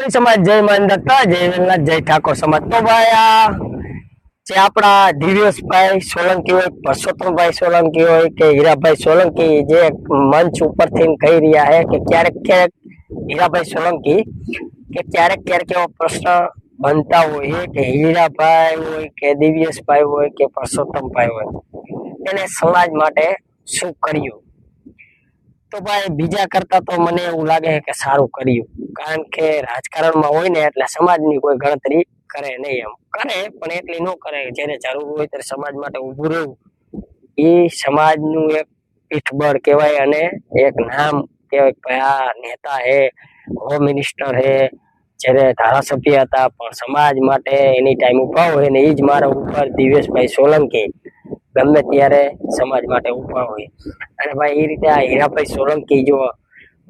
कोळी समाज जय मान दत्ता जय वेलनाथ जय ठाकोर समाज। तो भाई आ જે આપણા દિવ્યેશભાઈ સોલંકી હોય, પરસોત્તમભાઈ સોલંકી હોય કે હીરાભાઈ સોલંકી જે મંચ ઉપરથી કહી રહ્યા છે કે ક્યારેક ક્યારેક હીરાભાઈ સોલંકી કે ક્યારેક ક્યારેક એવો પ્રશ્ન બનતા હોય કે હીરાભાઈ હોય કે દિવ્યેશભાઈ હોય કે પરસોત્તમભાઈ હોય એને સમાજ માટે શું કર્યું। તો ભાઈ બીજા કરતા તો મને એવું લાગે છે કે સારું કર્યું, કારણ કે રાજકારણમાં હોય ને એટલે સમાજની કોઈ ગણતરી કરે નહીં, એમ કરે પણ એટલી ન કરે, જ્યારે જરૂર હોય ત્યારે સમાજ માટે ઉભું રહેવું એ સમાજનું એક પીઠબળ કહેવાય અને એક નામ કહેવાય કે આ નેતા હે, હોમ મિનિસ્ટર હે, જ્યારે ધારાસભ્ય હતા પણ સમાજ માટે એની ટાઈમ ઉભા હોય ને એ જ મારા ઉપર દિવ્યેશભાઈ સોલંકી ગમે ત્યારે સમાજ માટે ઉભા હોય। અને ભાઈ એ રીતે આ હીરાભાઈ સોલંકી જો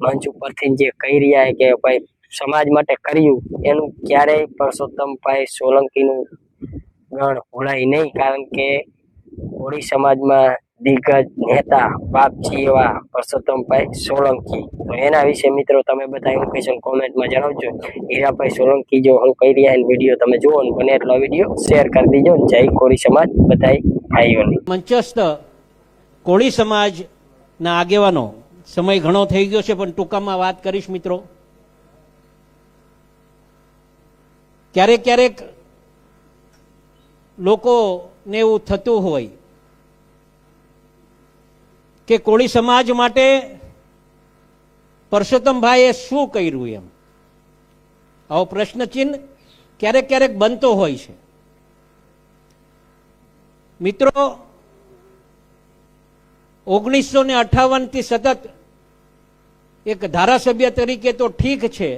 મંચ ઉપરથી જે કહી રહ્યા કે ભાઈ સમાજ માટે કર્યું એનું ક્યારેય પરસોત્તમભાઈ સોલંકીનું ગણ ભૂલાય નહીં, કારણ કે કોળી સમાજમાં દિગ્ગજ નેતા બાપજી એવા પરસોત્તમભાઈ સોલંકી। તો એના વિશે મિત્રો તમે બધા ઇન્ફોર્મેશન કોમેન્ટમાં જણાવજો। હીરાભાઈ સોલંકી જો હું કહી રહ્યા વિડીયો તમે જુઓ ને બને એટલો વિડીયો શેર કરી દીજો। જય કોળી સમાજ બધા ભાઈઓને। મંચસ્થ કોળી સમાજના આગેવાનો સમય ઘણો થઈ ગયો છે પણ ટૂંકામાં વાત કરીશ મિત્રો। ક્યારેક ક્યારેક લોકોને એવું થતું હોય કે કોળી સમાજ માટે પરસોત્તમભાઈએ શું કર્યું એમ, આવો પ્રશ્નચિહ્ન ક્યારેક ક્યારેક બનતો હોય છે। મિત્રો 1958 થી સતત એક ધારાસભ્ય તરીકે તો ઠીક છે,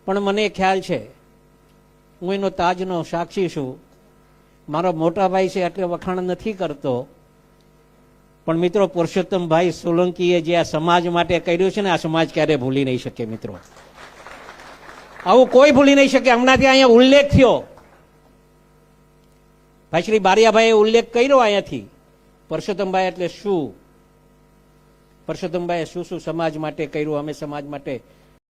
પણ મને ખ્યાલ છે હું એનો તાજનો સાક્ષી છું, મારો મોટા ભાઈ છે એટલે વખાણ નથી કરતો, પણ મિત્રો પરસોત્તમભાઈ સોલંકીએ જે આ સમાજ માટે કર્યું છે ને આ સમાજ ક્યારે ભૂલી નહીં શકે મિત્રો, આવું કોઈ ભૂલી નહીં શકે। હમણાંથી અહીંયા ઉલ્લેખ થયો, ભાઈ શ્રી બારિયાભાઈએ ઉલ્લેખ કર્યો અહીંયાથી પરસોત્તમભાઈ એટલે શું, પરસોત્તમભાઈએ શું શું સમાજ માટે કર્યું, અમે સમાજ માટે